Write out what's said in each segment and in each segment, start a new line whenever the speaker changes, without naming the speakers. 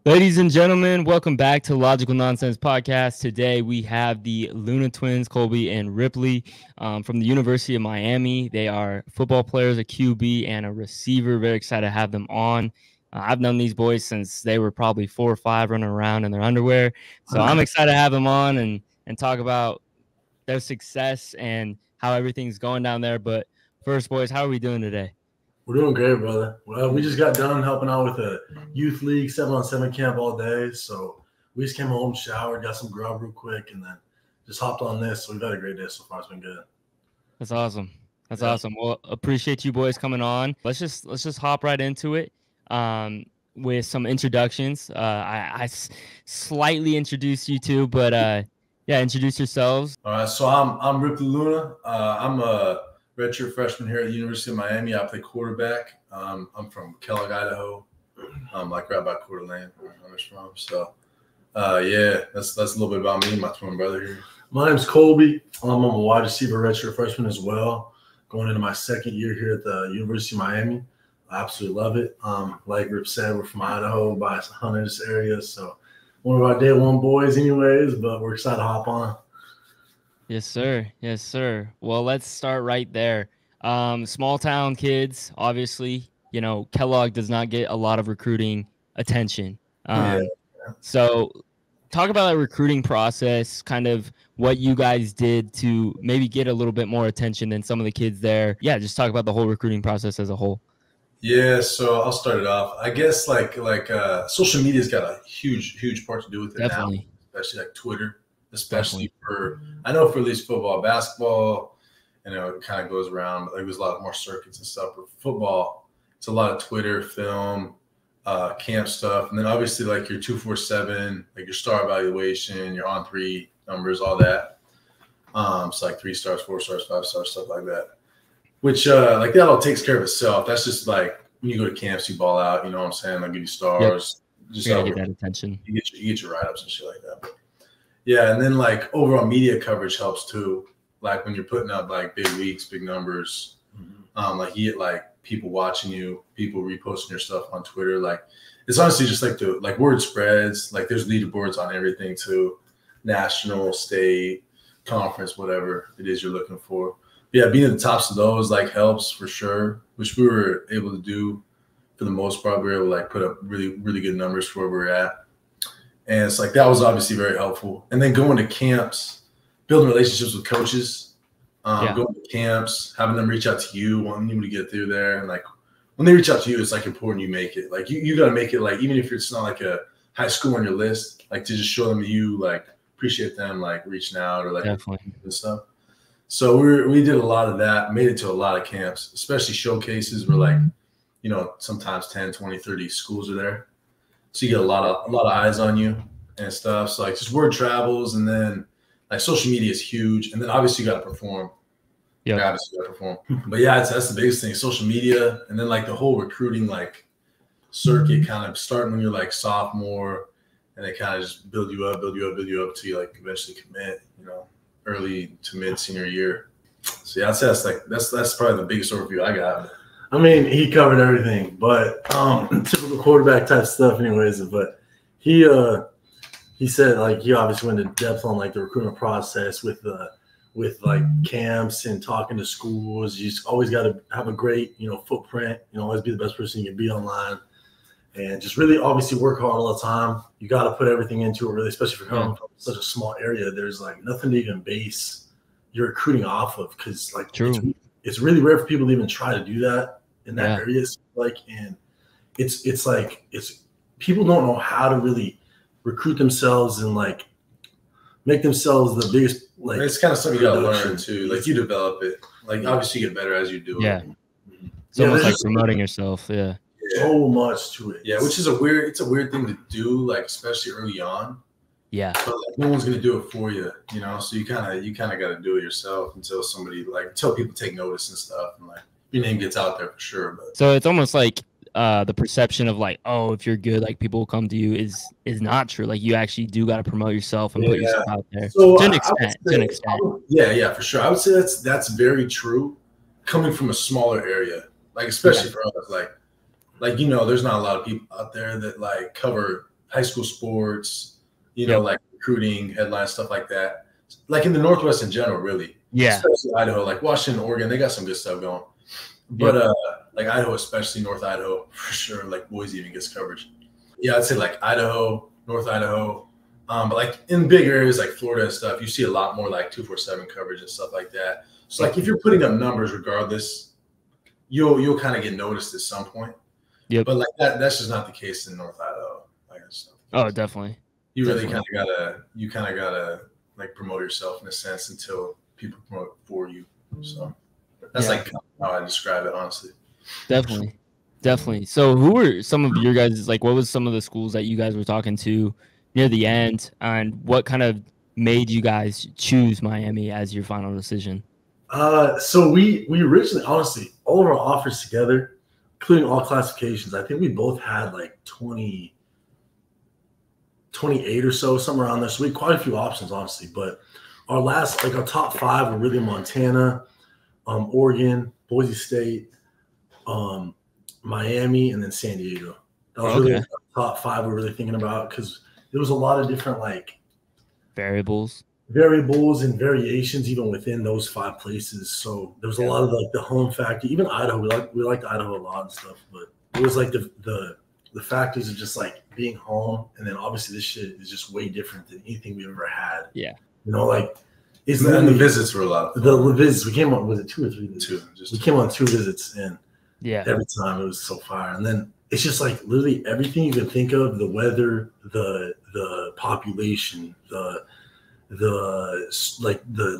Ladies and gentlemen, welcome back to Logical Nonsense Podcast. Today we have the Luna twins, Colby and Ripley, from the University of Miami. They are football players, a QB and a receiver. Very excited to have them on. I've known these boys since they were probably 4 or 5 running around in their underwear. So I'm excited to have them on and talk about their success and how everything's going down there. But first, boys, how are we doing today?
We're doing great, brother. Well, we just got done helping out with a youth league 7-on-7 camp all day. So we just came home, showered, got some grub real quick, and then just hopped on this. So we've had a great day so far. It's been good.
That's awesome. That's awesome. Well, appreciate you boys coming on. Let's just hop right into it with some introductions. I slightly introduced you two, but yeah, introduce yourselves.
All right. So I'm Ripley Luna. I'm a redshirt freshman here at the University of Miami. I play quarterback. I'm from Kellogg, Idaho. Like right by Coeur d'Alene, where I'm from. So, yeah, that's a little bit about me, my twin brother here. My name's Colby. I'm a wide receiver, redshirt freshman as well. Going into my second year here at the University of Miami. I absolutely love it. Like Rip said, we're from Idaho, by Hunters area. So one of our day one boys anyways, but we're excited to hop on.
Yes, sir. Yes, sir. Well, let's start right there. Small town kids, obviously, you know, Kellogg does not get a lot of recruiting attention. So talk about that recruiting process, kind of what you guys did to maybe get a little bit more attention than some of the kids there. Yeah, just talk about the whole recruiting process as a whole.
Yeah, so I'll start it off. I guess like social media's got a huge part to do with it.
Definitely.
Now, especially like Twitter. Especially for at least football, basketball, you know, it kind of goes around. Like there's a lot more circuits and stuff. But football, it's a lot of Twitter, film, camp stuff, and then obviously like your 247, like your star evaluation, your on-3 numbers, all that. It's like 3 stars, 4 stars, 5 stars, stuff like that. Which like that all takes care of itself. That's just like when you go to camps, you ball out. You know what I'm saying? Like give you stars.
Yep. Just gotta get that attention.
You get your write-ups and shit like that. Yeah, and then like overall media coverage helps too. Like when you're putting up like big weeks, big numbers, like you get like people watching you, people reposting your stuff on Twitter. Like it's honestly just like the word spreads. Like there's leaderboards on everything too, national, state, conference, whatever it is you're looking for. But yeah, being at the tops of those like helps for sure, which we were able to do for the most part. We were able to like put up really good numbers for where we're at. And it's like that was obviously very helpful. And then going to camps, building relationships with coaches, going to camps, having them reach out to you, wanting you to get through there. And like when they reach out to you, it's like important you make it. Like you got to make it like even if it's not like a high school on your list, like to just show them you like appreciate them like reaching out or like and stuff. So we did a lot of that, made it to a lot of camps, especially showcases where like, you know, sometimes 10, 20, 30 schools are there. So you get a lot of eyes on you and stuff. So like just word travels, and then like social media is huge, and then obviously you got to perform.
Yeah,
obviously you got to perform. But yeah, that's the biggest thing: social media, and then like the whole recruiting like circuit, kind of starting when you're like sophomore, and they kind of just build you up to you like eventually commit. You know, early to mid senior year. So yeah, that's probably the biggest overview I got.
I mean, he covered everything, but typical quarterback type stuff anyways. But he said like he obviously went into depth on like the recruitment process with like camps and talking to schools. You just always got to have a great, you know, footprint, you know, always be the best person you can be online, and just really obviously work hard all the time. You got to put everything into it, really, especially if you're coming from such a small area. There's like nothing to even base your recruiting off of, because like it's really rare for people to even try to do that in that area. Like, and it's people don't know how to really recruit themselves and like make themselves the biggest. Like
it's kind of something you gotta learn too. Like you develop it. Like obviously you get better as you do it.
Yeah. It's almost like promoting yourself. Yeah.
So much to it.
Yeah, which is a weird thing to do, like especially early on.
Yeah.
But like, no one's gonna do it for you, you know. So you kind of got to do it yourself until people take notice and stuff, and like your name gets out there for sure. But
so it's almost like the perception of like, oh, if you're good, like people will come to you is not true. Like you actually do got to promote yourself and put yourself out there.
So
to an extent.
Yeah, for sure. I would say that's very true. Coming from a smaller area, like especially for us, like you know, there's not a lot of people out there that like cover high school sports, like recruiting, headlines, stuff like that. Like in the Northwest in general, really.
Yeah.
Especially Idaho, like Washington, Oregon, they got some good stuff going. But like Idaho, especially North Idaho, for sure. Like Boise even gets coverage. Yeah, I'd say like Idaho, North Idaho. But like in big areas like Florida and stuff, you see a lot more like 247 coverage and stuff like that. So like if you're putting up numbers regardless, you'll kind of get noticed at some point.
Yep.
But like that's just not the case in North Idaho. Like
oh, definitely.
You really kind of gotta like promote yourself in a sense until people promote for you. So that's like how I describe it, honestly.
Definitely. So who were some of your guys, like what was some of the schools that you guys were talking to near the end, and what kind of made you guys choose Miami as your final decision?
So we originally, honestly, all of our offers together, including all classifications, I think we both had like 28 or so, somewhere around there. So we had quite a few options, honestly. But our top 5 were really Montana, Oregon, Boise State, Miami, and then San Diego. That was really the top 5 we're really thinking about, because there was a lot of different like
variables
and variations even within those 5 places. So there was a lot of like the home factor. Even Idaho, we liked Idaho a lot and stuff, but it was like the factors of just like being home, and then obviously this shit is just way different than anything we ever had.
Yeah,
like it's
and the visits were a lot.
The visits we came on, was it 2 or 3 visits?
2.
We came on 2 visits, and
every
time it was so fire. And then it's just like literally everything you can think of: the weather, the population, the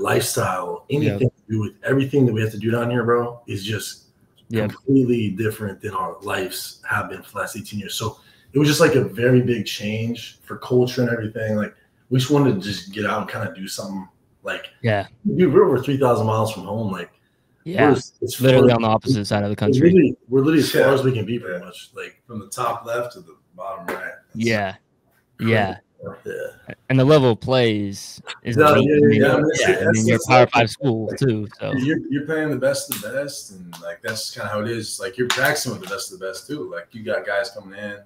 lifestyle, anything to do with everything that we have to do down here, bro, is just completely different than our lives have been for the last 18 years. So it was just like a very big change for culture and everything. Like we just wanted to just get out and kind of do something. Like dude, we're over 3,000 miles from home. Like
it's literally on the opposite side of the country.
We're literally as far as we can be, pretty much. Like
from the top left to the bottom right.
Yeah. And the level of play is
I mean,
you're Power 5 school too, so
you're playing the best of the best, and like that's kind of how it is. Like you're practicing with the best of the best too. Like you got guys coming in,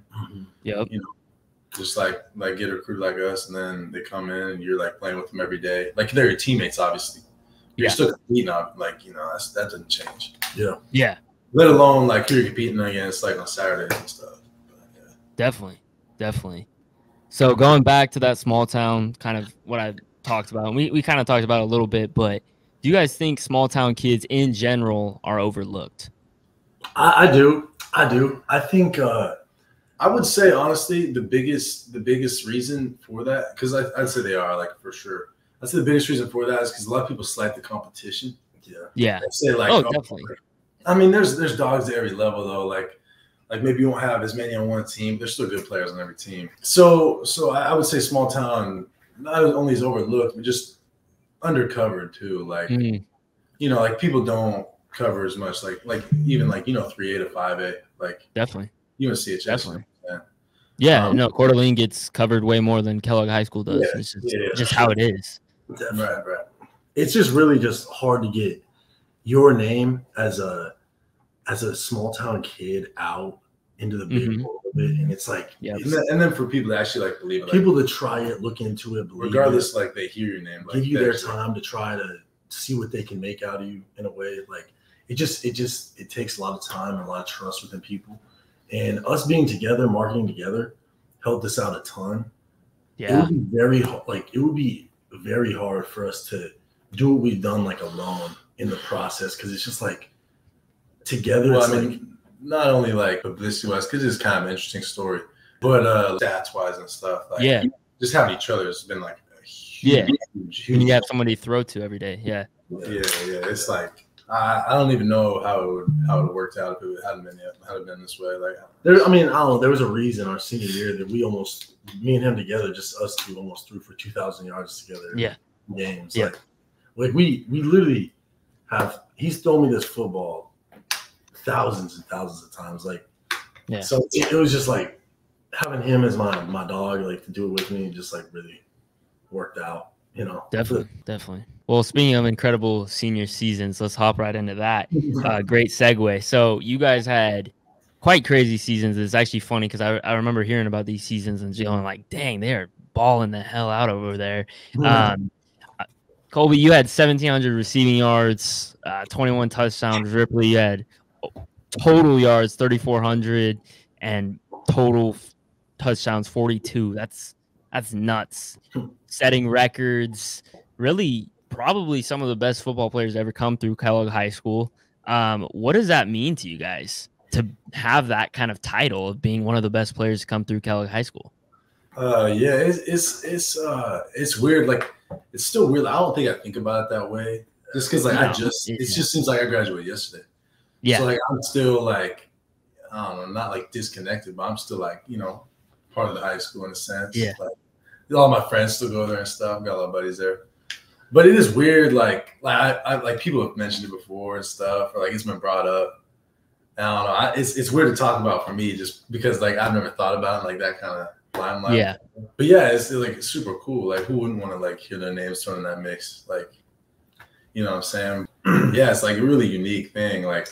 just like get a recruit like us, and then they come in and you're like playing with them every day. Like they're your teammates, obviously. You're still competing on, like that doesn't change.
Yeah.
Let alone like who you're competing against, like on Saturdays and stuff. But,
Definitely. So going back to that small town, kind of what I talked about, and we kind of talked about it a little bit, but do you guys think small town kids in general are overlooked?
I do. I think
I would say honestly the biggest reason for that, because I'd say they are, like, for sure. I'd say the biggest reason for that is because a lot of people slight the competition.
Yeah.
They say like,
definitely.
I mean, there's dogs at every level though. Like maybe you won't have as many on one team. There's still good players on every team. So I would say small town not only is overlooked, but just undercovered too. Like like people don't cover as much. Like even 3A to 5A. Like
definitely
UNCHS.
Definitely. No, Coeur d'Alene gets covered way more than Kellogg High School does. It's just how it is.
Right. It's just really just hard to get your name as a small town kid out into the big world of it, and it's like,
and then for people to actually like believe it,
people to try it, look into it, believe
regardless,
it,
like they hear your name, like,
give you their time to try to see what they can make out of you in a way. Like it takes a lot of time and a lot of trust within people, and us being together, marketing together, helped us out a ton. It would be very hard for us to do what we've done like alone in the process, because it's just like together.
Well, I mean, not only like publicity wise, because it's kind of an interesting story, but stats wise and stuff. Like, just having each other has been like a huge.
And you have somebody to throw to every day. Yeah.
It's like I don't even know how it would worked out if it hadn't been this way. Like
I don't know. There was a reason our senior year that me and him together, just us two, almost threw for 2,000 yards together.
Yeah.
Games. Like we literally have. He's thrown me this football thousands and thousands of times. So it was just like having him as my dog, like to do it with me, just like really worked out.
Definitely. Well, speaking of incredible senior seasons, let's hop right into that. Great segue. So you guys had quite crazy seasons. It's actually funny because I remember hearing about these seasons and going like, dang, they are balling the hell out over there. Colby, you had 1,700 receiving yards, 21 touchdowns. Ripley, you had total yards 3,400 and total touchdowns 42. That's nuts. Setting records. Really, probably some of the best football players ever come through Kellogg High School. What does that mean to you guys to have that kind of title of being one of the best players to come through Kellogg High School?
Yeah, it's weird. Like, it's still weird. I don't think I think about it that way. Just because, like, it just seems like I graduated yesterday.
Yeah.
So, like, I'm still, like, I don't know, not, like, disconnected, but I'm still, like, you know, part of the high school in a sense.
Yeah.
Like, all my friends still go there and stuff. Got a lot of buddies there. But it is weird, like I like people have mentioned it before and stuff, or like it's been brought up. I don't know. It's weird to talk about for me, just because like I've never thought about it like that kind of limelight.
Yeah.
But yeah, it's like super cool. Like, who wouldn't want to like hear their names thrown in that mix? Like, you know what I'm saying? Yeah, it's like a really unique thing. Like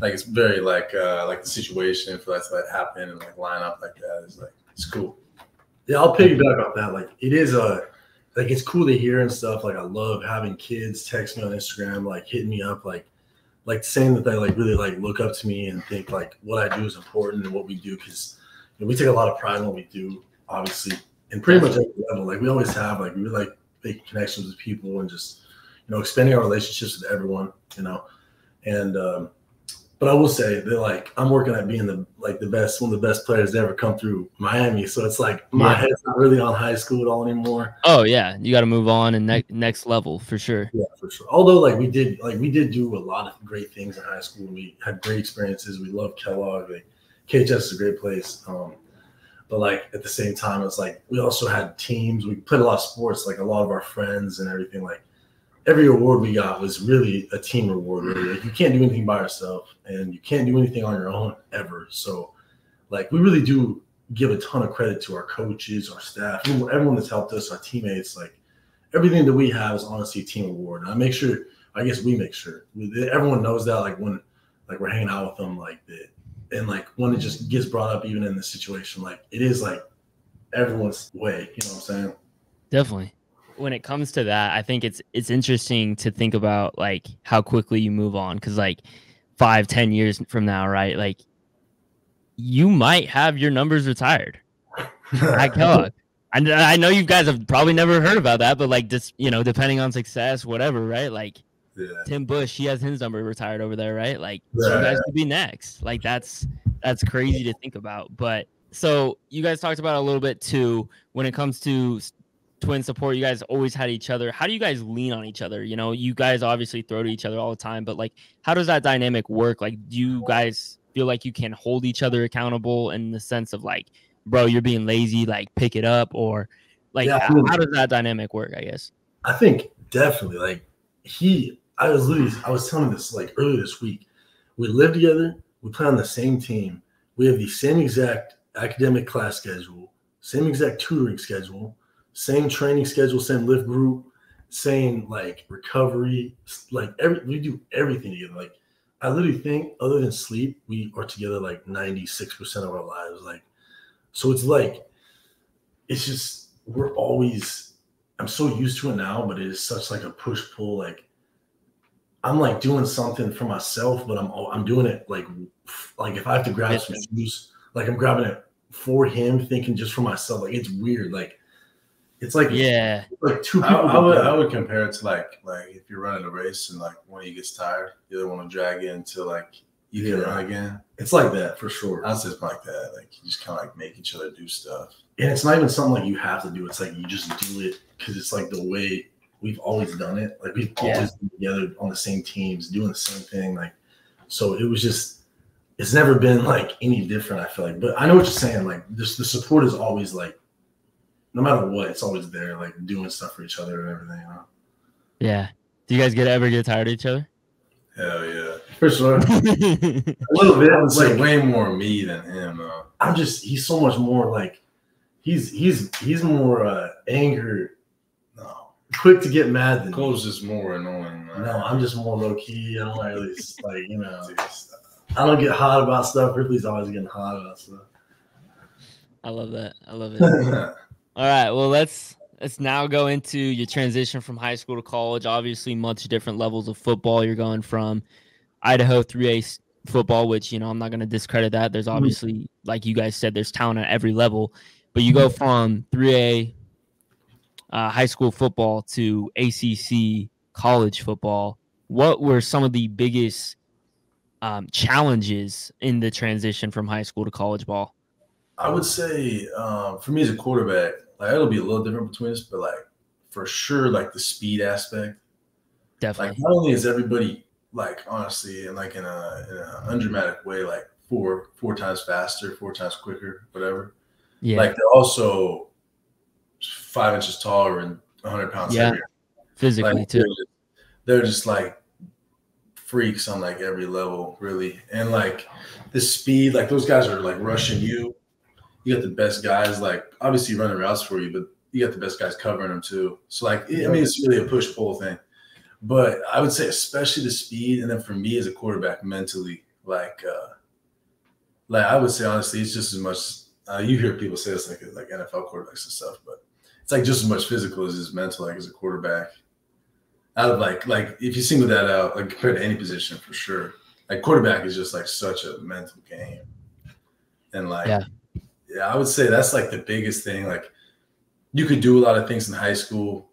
it's very like the situation for that to happen and like line up like that is like it's cool.
Yeah, I'll piggyback off that. Like, it is like it's cool to hear and stuff. Like, I love having kids text me on Instagram, like hitting me up, like saying that they like really like look up to me and think like what I do is important and what we do, because you know, we take a lot of pride in what we do, obviously, and pretty much every level. Like, we always have like we really like making connections with people and just, you know, expanding our relationships with everyone, you know. And but I will say that like I'm working at being one of the best players to ever come through Miami. So it's like my head's not really on high school at all anymore.
Oh yeah, you got to move on and next level for sure.
Yeah, for sure. Although like we did do a lot of great things in high school. We had great experiences. We loved Kellogg. Like, KHS is a great place. But like at the same time, it's like we also had teams. We played a lot of sports. Like, a lot of our friends and everything. Like, every award we got was really a team reward. Really. Like, you can't do anything by yourself, and you can't do anything on your own ever. So, like, we really do give a ton of credit to our coaches, our staff, everyone that's helped us, our teammates. Like, everything that we have is honestly a team award. And I guess we make sure everyone knows that. Like, when like we're hanging out with them, like that, and like when it just gets brought up, even in this situation, like it is like everyone's way. You know what I'm saying?
Definitely. When it comes to that, I think it's interesting to think about like how quickly you move on, because like 5-10 years from now, right, like you might have your numbers retired at Kellogg. I know you guys have probably never heard about that, but like just, you know, depending on success, whatever, right? Like Tim Bush, he has his number retired over there, right? Like so you guys could be next. Like that's crazy to think about. But so you guys talked about a little bit too when it comes to twin support. You guys always had each other. How do you guys lean on each other? You know, you guys obviously throw to each other all the time, but like, how does that dynamic work? Like, do you guys feel like you can hold each other accountable in the sense of like, bro, you're being lazy, like pick it up, or like, how does that dynamic work? I guess.
I think definitely like I was telling this like earlier this week. We live together. We play on the same team. We have the same exact academic class schedule, same exact tutoring schedule, same training schedule, same lift group, same like recovery, like we do everything together. Like, I literally think other than sleep, we are together like 96% of our lives. Like, so it's like, it's just, I'm so used to it now, but it is such like a push-pull. Like, I'm like doing something for myself, but I'm doing it like if I have to grab some shoes, like I'm grabbing it for him, thinking just for myself. Like, it's weird. Like, it's like, like two people.
I would compare it to like if you're running a race and like one of you gets tired, the other one will drag you until like you can run again.
It's like that for sure.
I'll say it's like that. Like, you just kind of like make each other do stuff.
And it's not even something like you have to do. It's like you just do it because it's like the way we've always done it. Like, we've always been together on the same teams, doing the same thing. Like, so it was just, it's never been like any different, I feel like. But I know what you're saying. Like, the support is always like, no matter what, it's always there, like doing stuff for each other and everything. You know?
Yeah. Do you guys ever get tired of each other?
Hell yeah,
for sure. A little bit.
It's like way more me than him.
He's so much more like, he's more anger. No, quick to get mad than
Cole's just more annoying.
No, I'm just more low key. I don't really like, you know. I don't get hot about stuff. Ripley's always getting hot about stuff.
I love that. I love it. All right. Well, let's now go into your transition from high school to college. Obviously, much different levels of football. You're going from Idaho 3A football, which, I'm not going to discredit that. There's obviously, like you guys said, there's talent at every level. But you go from 3A high school football to ACC college football. What were some of the biggest challenges in the transition from high school to college ball?
I would say for me as a quarterback, like it'll be a little different between us, but like for sure, like the speed aspect.
Definitely.
Like not only is everybody like honestly and like in a undramatic way, like four times faster, 4 times quicker, whatever.
Yeah.
Like they're also 5 inches taller and 100 pounds heavier.
Physically
like,
too.
They're just like freaks on like every level, really. And like the speed, like those guys are like rushing you. You got the best guys, like obviously running routes for you, but you got the best guys covering them too. So like, I mean, it's really a push-pull thing. But I would say especially the speed, and then for me as a quarterback mentally, like I would say honestly, it's just as much. You hear people say this like NFL quarterbacks and stuff, but it's like just as much physical as it's mental, like as a quarterback. Out of like if you single that out, like compared to any position for sure, like quarterback is just like such a mental game, and like yeah, I would say that's like the biggest thing. Like you could do a lot of things in high school,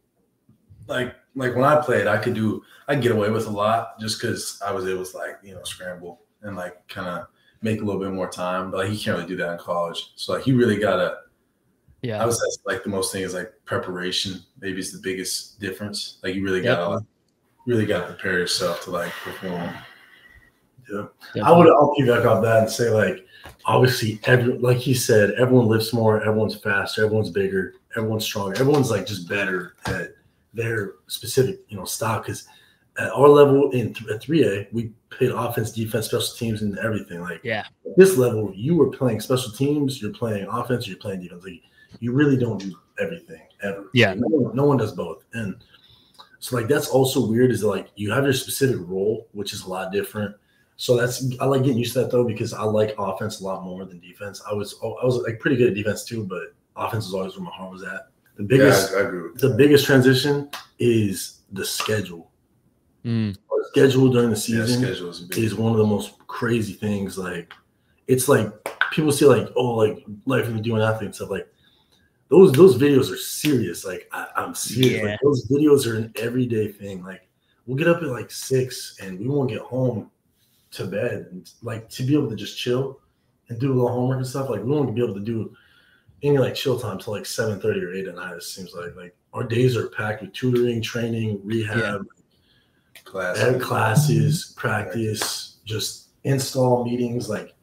like when I played, I could get away with a lot just because I was able to like scramble and like kind of make a little bit more time, but like you can't really do that in college. So like you really gotta. Yeah, I would say like the most thing is like preparation. Maybe is the biggest difference. Like you really gotta prepare yourself to like perform.
Yeah, I'll piggyback off that and say like obviously like he said, everyone lifts more, everyone's faster, everyone's bigger, everyone's stronger, everyone's like just better at their specific style. Because at our level at 3A, we played offense, defense, special teams, and everything. Like at this level, you were playing special teams, you're playing offense, you're playing defense. Like you really don't do everything ever.
Yeah.
Like, no one does both. And so like that's also weird is like you have your specific role, which is a lot different. So I like getting used to that though, because I like offense a lot more than defense. I was like pretty good at defense too, but offense is always where my heart was at. The biggest transition is the schedule. Our schedule during the season is one of the most crazy things. Like it's like people see like, oh, like life of doing athlete and stuff. Like those videos are serious. Like I'm serious. Like those videos are an everyday thing. Like we'll get up at like 6 and we won't get home to bed, and like to be able to just chill and do a little homework and stuff. Like we won't be able to do any like chill time till like 7:30 or 8 at night. It seems like our days are packed with tutoring, training, rehab, classes, practice, just install meetings. Like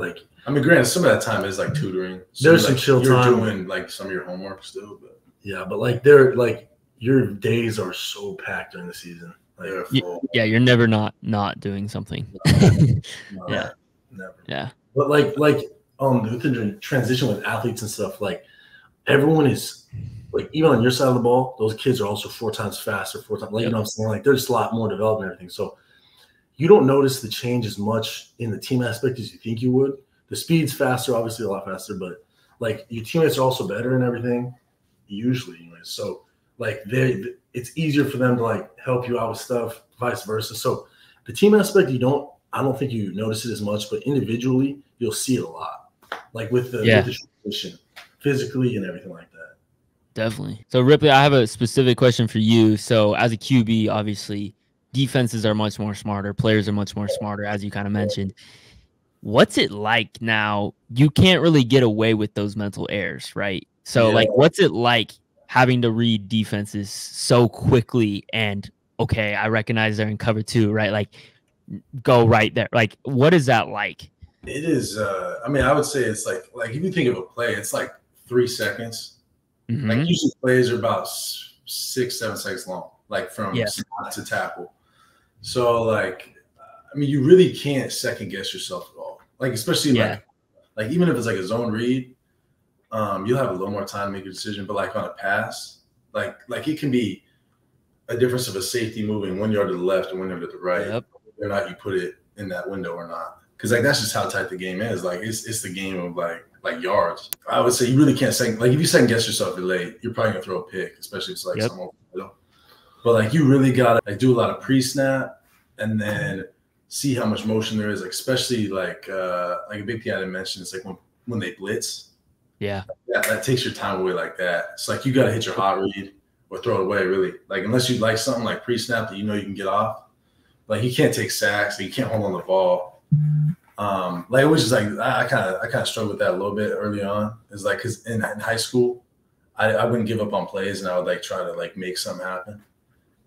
I mean, granted, some of that time is like tutoring.
So there's some chill time.
You're doing like some of your homework still, but
but like they're like your days are so packed during the season. Like,
you're never not doing something.
Never.
Yeah.
But like with the transition with athletes and stuff, like everyone is like even on your side of the ball, those kids are also 4 times faster, 4 times like you know what I'm saying? Like there's a lot more development and everything. So you don't notice the change as much in the team aspect as you think you would. The speed's faster, obviously a lot faster, but like your teammates are also better and everything, usually anyway. So like it's easier for them to like help you out with stuff, vice versa. So the team aspect, I don't think you notice it as much, but individually you'll see it a lot. Like with the transition, physically and everything like that.
Definitely. So Ripley, I have a specific question for you. So as a QB, obviously defenses are much more smarter, players are much more smarter, as you kind of mentioned. What's it like now? You can't really get away with those mental errors, right? So like what's it like having to read defenses so quickly and okay, I recognize they're in cover 2, right? Like go right there. Like what is that like?
It is I mean, I would say it's like if you think of a play, it's like 3 seconds. Mm-hmm. Like usually plays are about 6-7 seconds long, like from snap to tackle. So like I mean, you really can't second guess yourself at all. Like especially like even if it's like a zone read, you'll have a little more time to make a decision. But like on a pass, like it can be a difference of a safety moving 1 yard to the left and 1 yard to the right, whether or not you put it in that window or not. because like that's just how tight the game is. Like it's the game of like yards. I would say you really can't like if you second guess yourself, you're late. You're probably gonna throw a pick, especially if it's like someone. But like you really gotta like do a lot of pre-snap and then see how much motion there is. Like especially like a big thing I didn't mention is like when they blitz.
Yeah.
That takes your time away like that. It's like you gotta hit your hot read or throw it away really. Like unless you like something like pre-snap that you know you can get off. Like you can't take sacks. Like, you can't hold on the ball. Like it was just like I kind of struggled with that a little bit early on. It's like because in high school, I wouldn't give up on plays and I would like try to like make something happen.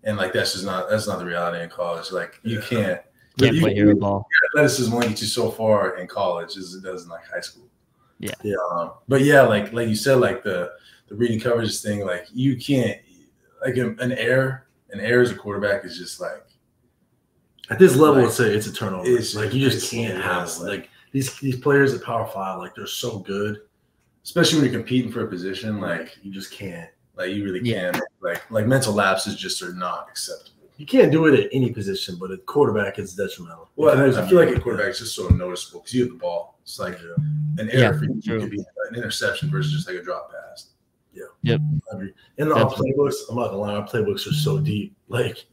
And like that's not the reality in college. Like you can't
play hero ball.
Athleticism only gets you so far in college as it does in like high school.
Yeah.
But yeah, like you said, like the reading coverages thing, like you can't like an error as a quarterback is just like.
At this level, it's a turnover.
It's
like you just can't have like these players at Power 5. Like they're so good,
especially when you're competing for a position. Like
you just can't.
Like you really can't. Like mental lapses just are not acceptable.
You can't do it at any position, but at quarterback, it's detrimental.
Well, I feel like a quarterback is just so noticeable because you have the ball. It's like an error for you could be an interception versus just like a drop pass.
Yeah.
Yep.
I agree. And our playbooks, I'm not gonna lie, our playbooks are so deep. Like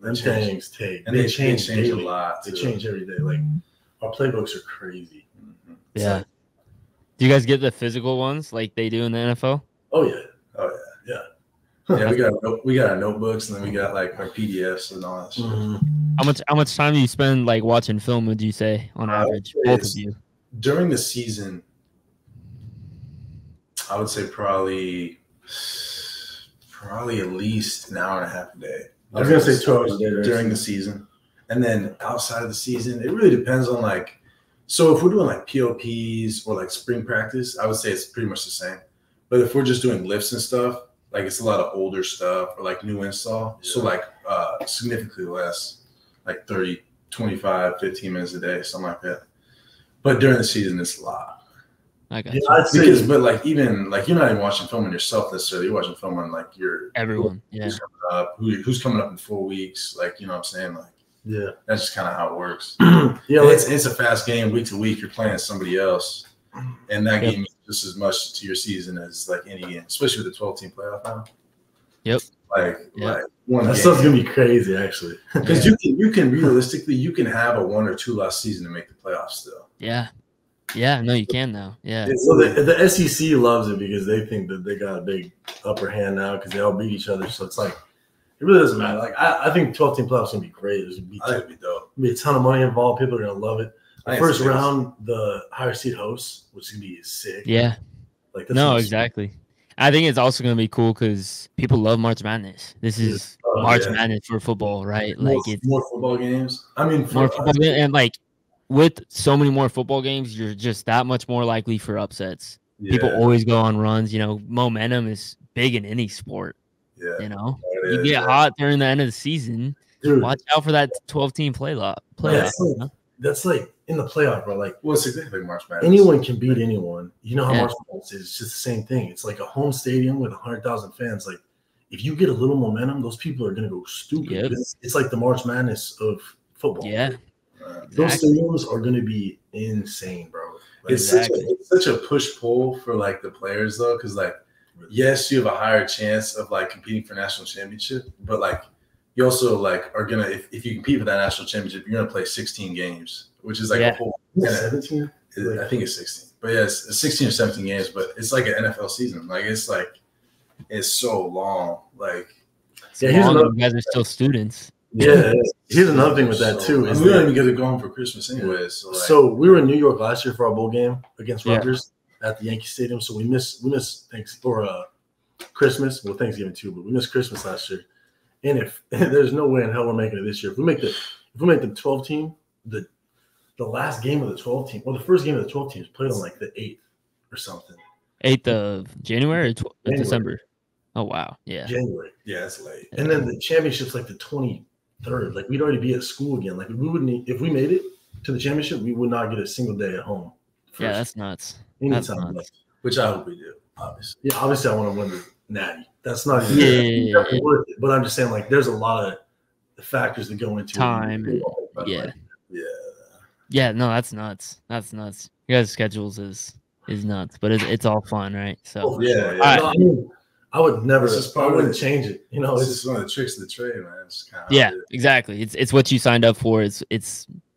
them things take, and they change
a lot.
They change every day. Like our playbooks are crazy.
Mm-hmm. Yeah. So, do you guys get the physical ones like they do in the NFL?
Oh yeah.
Yeah, we got our notebooks and then we got like our PDFs and all that shit.
Mm-hmm. How much time do you spend like watching film? Would you say on average, both of you?
During the season, I would say probably at least an hour and a half a day.
I was gonna say 2 hours a day
during the season, and then outside of the season, it really depends on like. So if we're doing like POPs or like spring practice, I would say it's pretty much the same. But if we're just doing lifts and stuff, like it's a lot of older stuff or like new install. Yeah. So like significantly less, like 30, 25, 15 minutes a day, something like that. But during the season, it's a lot.
I got you.
But like even like you're not even watching film on yourself necessarily. You're watching film on like
everyone.
Who's coming up, who's coming up in 4 weeks. Like you know what I'm saying? Like that's just kind of how it works. It's a fast game. Week to week, you're playing somebody else, and that game means just as much to your season as like any game, especially with the 12-team playoff now.
Yep.
Like one
that stuff's gonna be crazy actually.
Because you can realistically you can have a 1 or 2 loss season to make the playoffs still.
Yeah. Yeah, no, you can now. Yeah.
So the SEC loves it because they think that they got a big upper hand now because they all beat each other. So it's like it really doesn't matter. Like I think 12-team playoffs is gonna be great. It's gonna be dope. Be a ton of money involved. People are gonna love it. The first round, the higher seed hosts, which is gonna be sick.
Yeah.
Like
exactly. I think it's also gonna be cool because people love March Madness. This is March Madness for football, right? Like it's
more football games. I mean,
more football games, and like with so many more football games, you're just that much more likely for upsets. Yeah. People always go on runs. You know, momentum is big in any sport.
Yeah.
You know, you get hot during the end of the season. Dude, watch out for that 12-team playoff.
That's like in the playoff, bro. Like,
well, it's exactly like March Madness.
Anyone can beat anyone. You know how March Madness is. It's just the same thing. It's like a home stadium with 100,000 fans. Like, if you get a little momentum, those people are gonna go stupid. Yep. It's like the March Madness of football.
Yeah.
Those stadiums are going to be insane, bro.
Like, it's such a push-pull for, like, the players, though, because, like, yes, you have a higher chance of, like, competing for national championship, but, like, you also, like, are going to – if you compete for that national championship, you're going to play 16 games, which is, like, a whole –
17?
I think it's 16. But, yeah, it's 16 or 17 games, but it's like an NFL season. Like, it's so long. Like –
you guys are still students.
Yeah, here's another thing with that too.
Is we don't even get to go home for Christmas anyways.
So we were in New York last year for our bowl game against Rutgers at the Yankee Stadium. So we missed Christmas, well Thanksgiving too, but we missed Christmas last year. And if there's no way in hell we're making it this year. If we make the 12-team, the last game of the 12-team, well the first game of the 12 teams played on like the 8th or something.
8th of January or December. Oh wow, yeah.
January.
Yeah, it's late.
And then the championship's like the 23rd. Like we'd already be at school again. Like we wouldn't if we made it to the championship, we would not get a single day at home.
Yeah, that's nuts.
Anytime.
Which I hope we do, obviously.
Yeah, obviously I want to win the Natty. That's not even worth it. But I'm just saying, like, there's a lot of factors that go into
time.
Yeah.
Yeah, no, that's nuts. That's nuts. You guys' schedules is nuts, but it's all fun, right? So
Oh, for
Yeah,
sure.
yeah.
No, I mean, I would never.
It's just
I
part of
wouldn't
it.
change it. You know,
It's
it's
just one of the tricks of the trade, man. It's kind of
yeah, exactly. It's what you signed up for. It's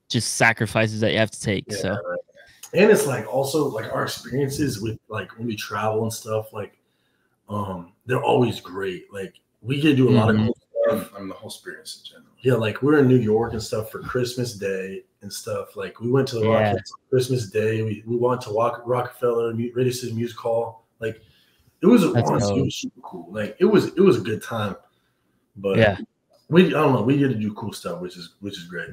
just sacrifices that you have to take.
Yeah,
So
right.
and it's like also like our experiences with like when we travel and stuff. Like, they're always great. Like we get to do a lot of
Mhm.
cool stuff.
I mean, the whole experience in general.
Yeah, like we're in New York and stuff for Christmas Day and stuff. Like we went to the
Yeah.
Rockettes on Christmas Day. We went to Rockefeller Radio City Music Hall. Like it was
That's
honestly, it
dope.
was super cool. Like it was a good time. But
Yeah.
I don't know, we get to do cool stuff, which is great.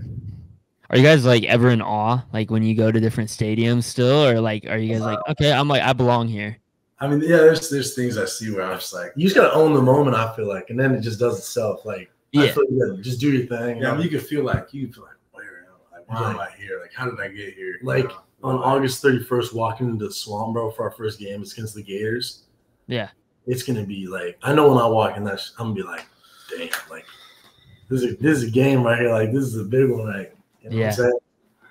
Are you guys like ever in awe, like when you go to different stadiums still, or like are you guys like, okay, I'm like I belong here?
I mean, yeah, there's things I see where I'm just like,
You just gotta own the moment, I feel like, and then it just does itself. Like I
Yeah.
feel like you gotta just do your thing.
yeah, I mean, you can feel like where am I? Like, why am
Like-
I here? Like, how did I get here?
Like,
You know?
on August 31st, walking into the Swamp, bro, for our first game, it's against the Gators.
Yeah.
It's gonna be like, I know when I walk in that, I'm gonna be like, damn, like this is a game right here. Like this is a big one, right? You know
Yeah.
what I'm saying?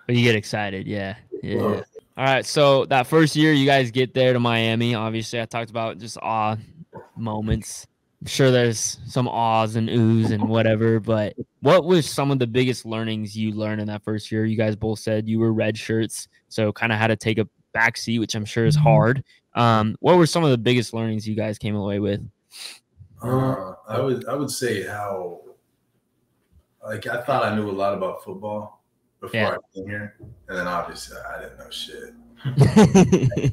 But you get excited, yeah.
Well,
All right, so that first year you guys get there to Miami. Obviously, I talked about just awe moments. I'm sure there's some ahs and oohs and whatever, but what was some of the biggest learnings you learned in that first year? You guys both said you were red shirts, so kind of had to take a back seat, which I'm sure is hard. What were some of the biggest learnings you guys came away with?
I would say how, like, I thought I knew a lot about football before
Yeah.
I came here, and then obviously I didn't know shit.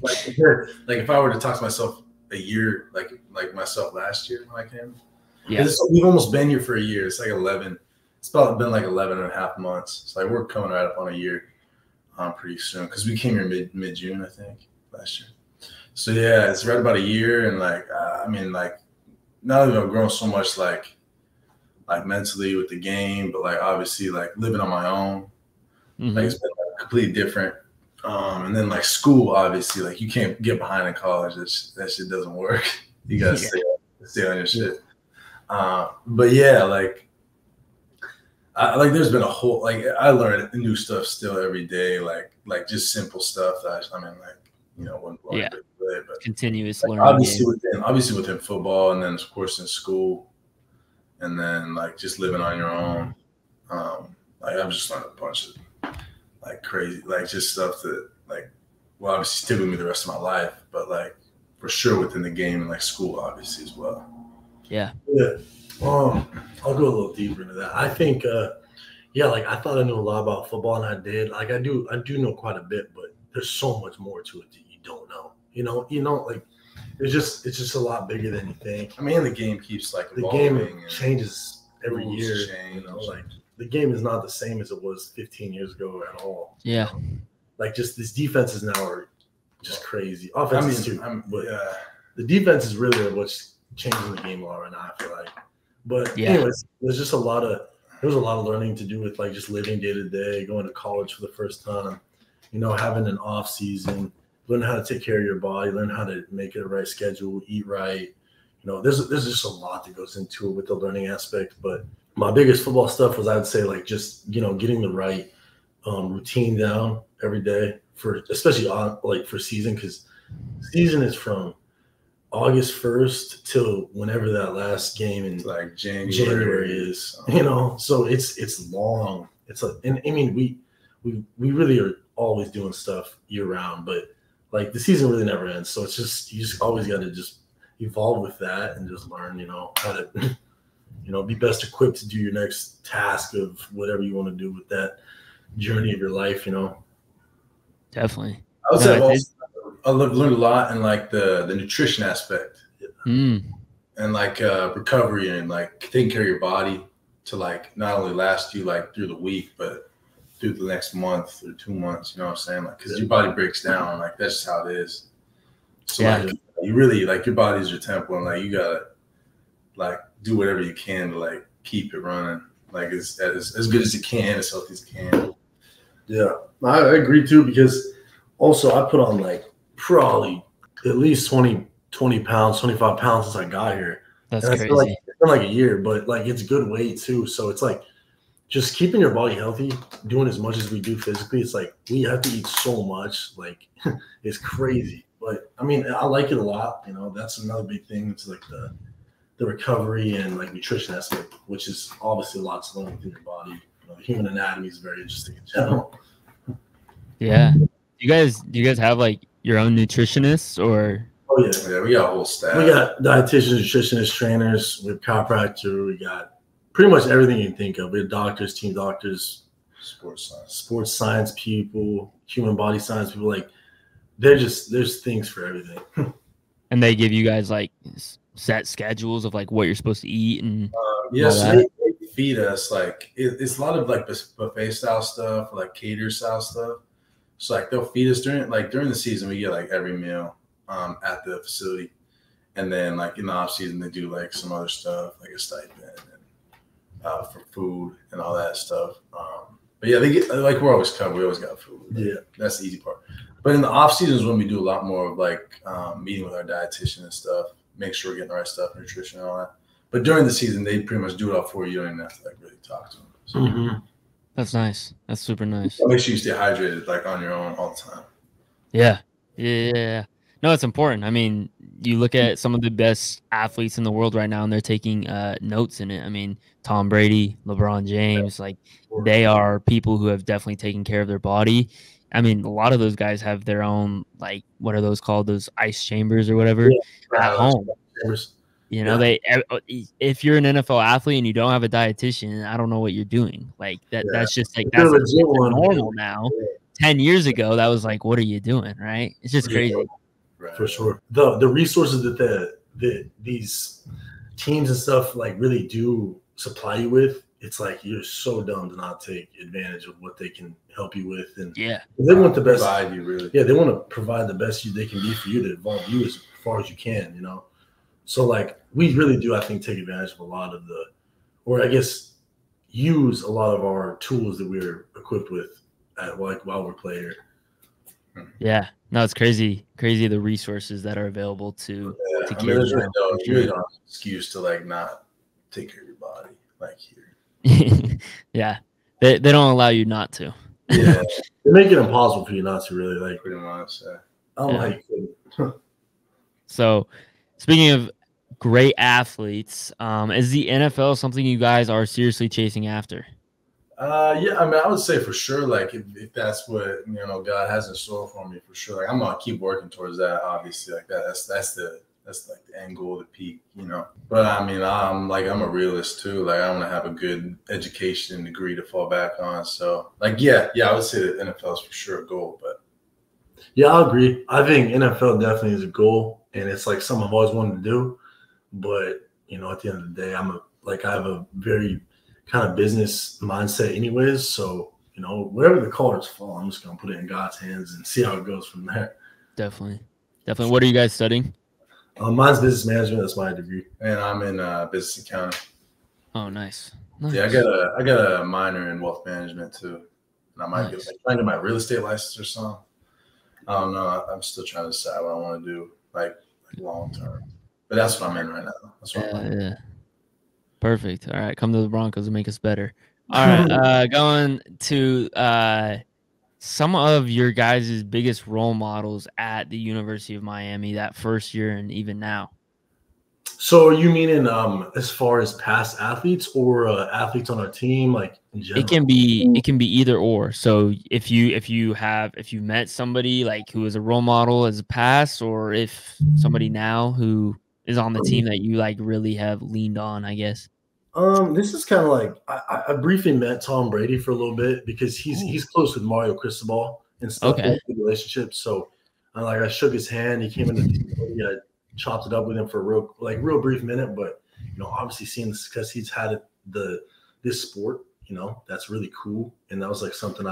Like if I were to talk to myself a year, like myself last year when I came,
Yeah.
we've almost been here for a year. It's like 11. It's about been like 11 and a half months. So like we're coming right up on a year, pretty soon because we came here mid June, I think, last year. So yeah, it's right about a year, and like I mean, like not only have I grown so much like mentally with the game, but like obviously like living on my own.
Mhm.
Like it's been like, completely different. And then like school, obviously, like you can't get behind in college. That shit doesn't work. You gotta stay on your shit. But yeah, like there's been a whole like I learn new stuff still every day, like just simple stuff that I mean, like wouldn't blow
Yeah.
away, but
Continuous
like,
learning.
obviously within football, and then of course in school, and then like just living on your own. Like I've just learned a bunch of like crazy, like just stuff that like will obviously stick with me the rest of my life, but like for sure within the game and like school obviously as well.
Yeah.
Yeah. I'll go a little deeper into that. I think, like I thought I knew a lot about football, and I did. Like I do know quite a bit, but there's so much more to it that you don't know. Like it's just a lot bigger than you think.
I mean, the game keeps like
The
evolving
game
and
changes every
rules
year.
change.
Like the game is not the same as it was 15 years ago at all.
Yeah.
Like just these defenses now are just crazy. Offenses too, but
yeah.
the defense is really what's changing the game a lot right now, I feel like. But
Yeah.
anyways, there was a lot of learning to do with like just living day to day, going to college for the first time, having an off season, learning how to take care of your body, learn how to make it a right schedule, eat right. There's just a lot that goes into it with the learning aspect. But my biggest football stuff was, I would say, like just getting the right routine down every day especially for season, because season is from August 1st till whenever that last game in
Like
January is, so it's long. It's like, and I mean, we really are always doing stuff year round, but like the season really never ends. So it's just, you just always got to just evolve with that and just learn, how to, be best equipped to do your next task of whatever you want to do with that journey of your life,
Definitely.
I would say
No,
I learned a lot in like the nutrition aspect
Mm.
and like recovery and like taking care of your body to like not only last you like through the week, but through the next month or 2 months. You know what I'm saying? Like, because your body breaks down. Like that's just how it is. So
Yeah.
like you really like your body's your temple, and like you gotta like do whatever you can to like keep it running like as good as you can, as healthy as you can.
Yeah, I agree too, because also I put on like probably at least 20 pounds, 25 pounds since I got here.
That's
And I
crazy.
feel like it's been like a year, but like it's good weight too. So it's like just keeping your body healthy, doing as much as we do physically, it's like we have to eat so much. Like it's crazy. But I mean, I like it a lot. You know, that's another big thing. It's like the recovery and like nutrition aspect, which is obviously a lot to learn within your body. You know, the human anatomy is very interesting in general.
Yeah. Do you guys have like your own nutritionists or?
Oh yeah.
Yeah, we got a whole staff.
We got dietitians, nutritionists, trainers, we have chiropractor, we got pretty much everything you can think of. We have doctors, team doctors, sports science people, human body science people. Like there's things for everything.
And they give you guys like set schedules of like what you're supposed to eat and
yes, they feed us like it's a lot of like buffet style stuff, like cater style stuff. So like they'll feed us during the season. We get like every meal at the facility, and then like in the off season they do like some other stuff like a stipend and for food and all that stuff. But yeah, they get like we're always covered. We always got food.
Yeah,
that's the easy part. But in the off seasons when we do a lot more of like meeting with our dietitian and stuff, make sure we're getting the right stuff, nutrition and all that. But during the season, they pretty much do it all for you. You don't even have to like really talk to them. So,
That's nice. That's super nice.
Make sure you stay hydrated like on your own all the time.
Yeah. No, it's important. I mean, you look at some of the best athletes in the world right now, and they're taking notes in it. I mean, Tom Brady, LeBron James, like they are people who have definitely taken care of their body. I mean, a lot of those guys have their own, like, what are those called? Those ice chambers or whatever at home. You know, if you're an NFL athlete and you don't have a dietitian, I don't know what you're doing. Like that's just like that's normal now. 10 years ago, that was like, what are you doing? Right? It's just crazy.
For sure. The resources that these teams and stuff like really do supply you with, it's like you're so dumb to not take advantage of what they can help you with. And they want the best.
Provide you really.
Yeah, they want to provide the best they can be for you to evolve you as far as you can. You know. So, like, we really do, I think, take advantage of a lot of use a lot of our tools that we're equipped with while we're playing here.
Yeah. No, it's crazy the resources that are available to
give you. There's really no excuse to, like, not take care of your body, like, here.
Yeah. They don't allow you not to.
Yeah. They make it impossible for you not to really, like.
Pretty much,
I don't know how you couldn't.
So, speaking of great athletes, is the NFL something you guys are seriously chasing after?
Yeah, I mean, I would say for sure, like if that's what God has in store for me, for sure. Like I'm gonna keep working towards that. Obviously, like that's like the end goal, the peak, But I mean, I'm a realist too. Like I want to have a good education and degree to fall back on. So, like, yeah, I would say that NFL is for sure a goal. But
yeah, I agree. I think NFL definitely is a goal, and it's like something I've always wanted to do. But, at the end of the day, I have a very kind of business mindset anyways. So, wherever the cards fall, I'm just going to put it in God's hands and see how it goes from there.
Definitely. What are you guys studying?
Mine's business management. That's my degree.
And I'm in business accounting.
Oh, nice.
Yeah, I got a minor in wealth management too. And I might get my real estate license or something. I don't know. I'm still trying to decide what I want to do, like long term. But that's what I'm in right now. That's what I'm in.
Yeah. Perfect. All right. Come to the Broncos and make us better. All right. Going to some of your guys' biggest role models at the University of Miami that first year and even now.
So are you meaning as far as past athletes or athletes on our team, like in general?
It can be either or. So if you met somebody like who is a role model as a past, or if somebody now who is on the team that you like really have leaned on, I guess.
This is kind of like I briefly met Tom Brady for a little bit because he's close with Mario Cristobal and stuff.
Okay.
Relationship. So I shook his hand. He came in the I chopped it up with him for a real brief minute, but obviously seeing the success he's had this sport, that's really cool. And that was like something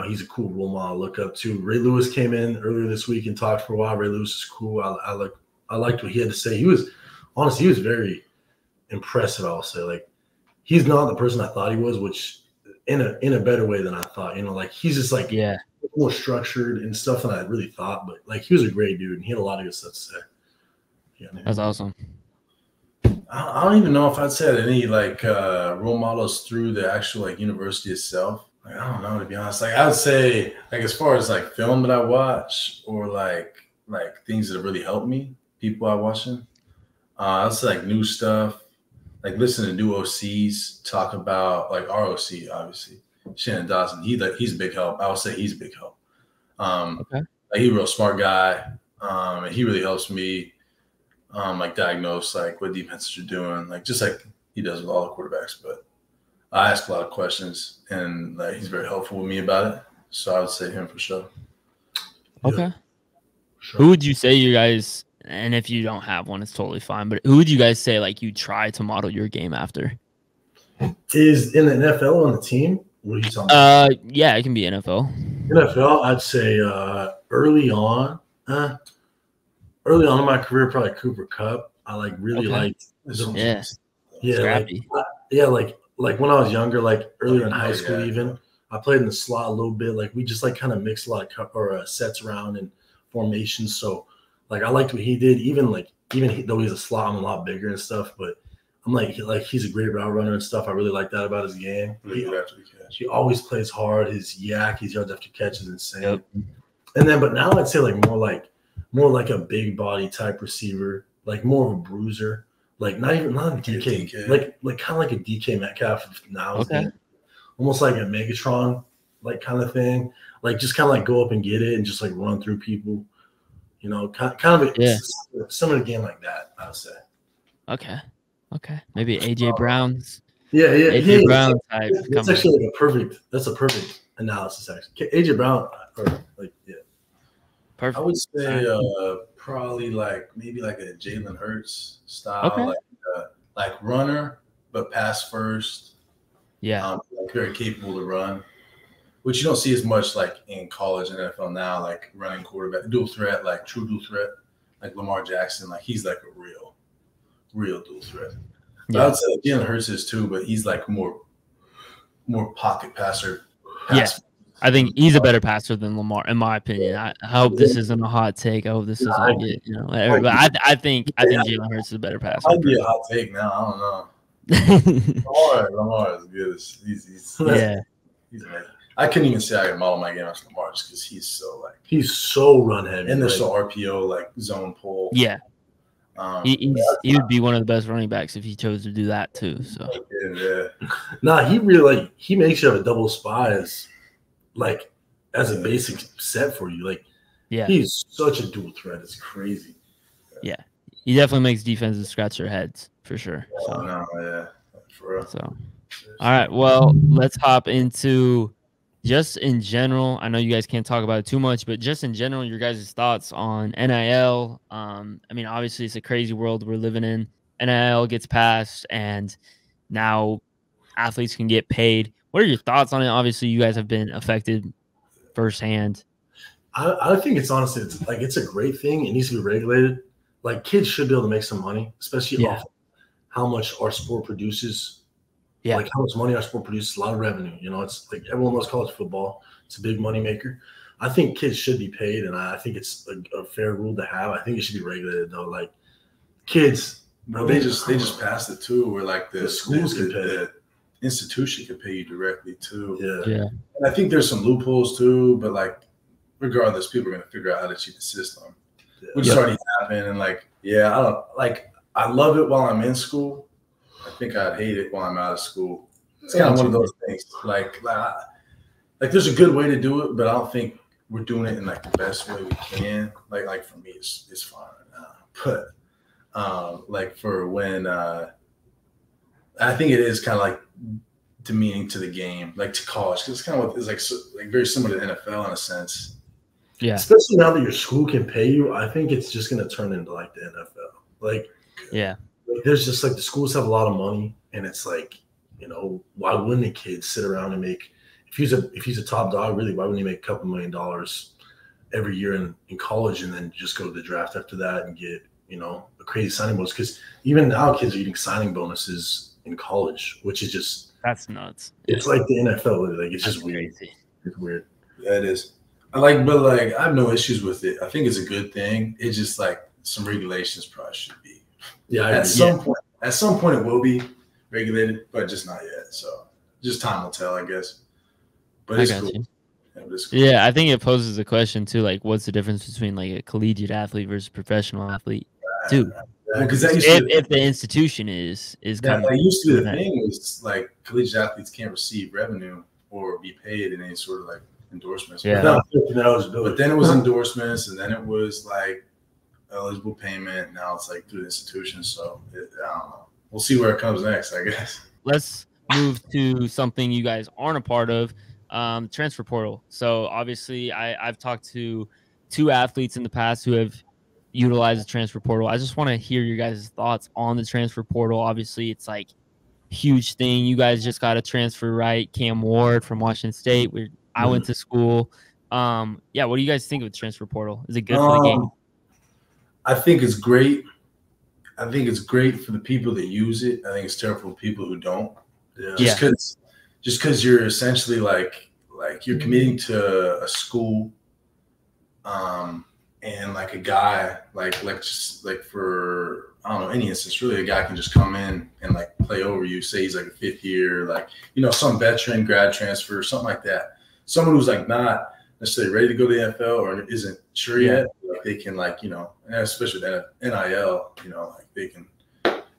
he's a cool role model to look up to. Ray Lewis came in earlier this week and talked for a while. Ray Lewis is cool. I liked what he had to say. He was very impressive. I'll say, like, he's not the person I thought he was, which in a better way than I thought. He's just like more structured and stuff than I really thought. But like, he was a great dude and he had a lot of good stuff to say. Yeah,
that's awesome.
I don't even know if I'd say any like role models through the actual like university itself. Like, I don't know, to be honest. Like I would say, like as far as like film that I watch or like things that have really helped me, people I watching. I'd say like new stuff, like listen to new OCs talk about like ROC, obviously. Shannon Dawson, he's a big help. I would say he's a big help.
Okay.
Like he's a real smart guy. And he really helps me like diagnose like what defenses are doing, like just like he does with all the quarterbacks. But I ask a lot of questions, and like he's very helpful with me about it. So I would say him for sure.
Okay.
Yeah, sure.
Who would you say you guys, and if you don't have one, it's totally fine, but who would you guys say like you try to model your game after?
Is in the NFL on the team? What are you talking about?
Yeah, it can be NFL.
NFL, I'd say early on in my career, probably Cooper Kupp. I like really liked
Yeah.
Scrappy. Like when I was younger, like earlier in high school, even I played in the slot a little bit. Like we just like kind of mixed a lot of sets around and formations. So like I liked what he did. Even though he's a slot, I'm a lot bigger and stuff. But I'm like he's a great route runner and stuff. I really like that about his game. He always plays hard. His yards after catch is insane.
Yep.
And then, but now I'd say more like a big body type receiver, like more of a bruiser, like not a DK. like kind of like a DK Metcalf now.
Okay.
Almost like a Megatron, like kind of thing. Like just kind of like go up and get it and just like run through people. You know, kind of similar game like that, I would say.
Okay. Maybe AJ Brown's.
Yeah.
AJ Brown type.
That's actually like a perfect analysis, actually. AJ Brown,
Perfect.
I would say probably like maybe like a Jalen Hurts style, like runner, but pass first.
Yeah.
Like very capable to run, which you don't see as much like in college and NFL now, like running quarterback, dual threat, like true dual threat, like Lamar Jackson. Like he's like a real dual threat. Yeah. I would say Jalen Hurts is too, but he's like more pocket passer.
I think he's a better passer than Lamar, in my opinion. I hope this isn't a hot take. I hope this isn't, but I think Jalen Hurts is a better passer.
I'd be a hot take now. I don't know. Lamar is good. He's amazing. I couldn't even say I can model my game after Lamar just because he's so run heavy, and there's so RPO like zone pull.
Yeah. He would be one of the best running backs if he chose to do that too. So
he really he makes you have a double spy as a basic set for you. He's such a dual threat. It's crazy.
Yeah, he definitely makes defenses scratch their heads for sure.
For real.
So, all right. Well, let's hop into just in general. I know you guys can't talk about it too much, but just in general, your guys' thoughts on NIL. I mean, obviously, it's a crazy world we're living in. NIL gets passed, and now athletes can get paid. What are your thoughts on it? Obviously, you guys have been affected firsthand.
I think it's honestly, it's a great thing. It needs to be regulated. Like kids should be able to make some money, especially off how much our sport produces. Yeah. Like how much money our sport produces, a lot of revenue. You know, it's like everyone loves college football. It's a big money maker. I think kids should be paid, and I think it's a fair rule to have. I think it should be regulated though. Like kids,
they just passed it too, where like the
schools can pay.
The institution can pay you directly too.
Yeah.
And I think there's some loopholes too, but like regardless, people are gonna figure out how to cheat the system, which has already happened. And I love it while I'm in school. I think I'd hate it while I'm out of school. It's kind of one of those things. Like there's a good way to do it, but I don't think we're doing it in like the best way we can. Like for me, it's fine right now. But for when I think it is kind of like demeaning to the game, like to college, because it's kind of it's like very similar to NFL in a sense.
Yeah.
Especially now that your school can pay you, I think it's just going to turn into like the NFL. There's just like the schools have a lot of money, and it's like, why wouldn't the kids sit around and make if he's a top dog, really, why wouldn't he make a couple $1 million every year in college and then just go to the draft after that and get, a crazy signing bonus? Because even now kids are getting signing bonuses in college, which is just
nuts.
It's like the NFL. Like it's just weird.
Crazy.
It's weird.
Yeah, it is. I have no issues with it. I think it's a good thing. It's just like some regulations probably should be.
Yeah,
at At some point, it will be regulated, but just not yet. So just time will tell, I guess. But it's cool.
Yeah, I think it poses a question too, like what's the difference between like a collegiate athlete versus a professional athlete, too?
Because
if the institution is
that used to be the thing was like collegiate athletes can't receive revenue or be paid in any sort of like endorsements.
Yeah.
But then it was endorsements, and then it was like eligible payment. Now it's like through the institution. So I don't know. We'll see where it comes next, I guess.
Let's move to something you guys aren't a part of. Transfer portal. So obviously I've talked to 2 athletes in the past who have utilized the transfer portal. I just want to hear your guys' thoughts on the transfer portal. Obviously it's like huge thing. You guys just got a transfer, right? Cam Ward from Washington State, where I went to school. What do you guys think of the transfer portal? Is it good for the game?
I think it's great. I think it's great for the people that use it. I think it's terrible for people who don't. Just because you're essentially like you're committing to a school, and like a guy like for I don't know, any instance really, a guy can just come in and like play over you. Say he's like a 5th year, like some veteran grad transfer, something like that. Someone who's like not necessarily ready to go to the NFL or isn't sure yet. Like they can especially with NIL, like they can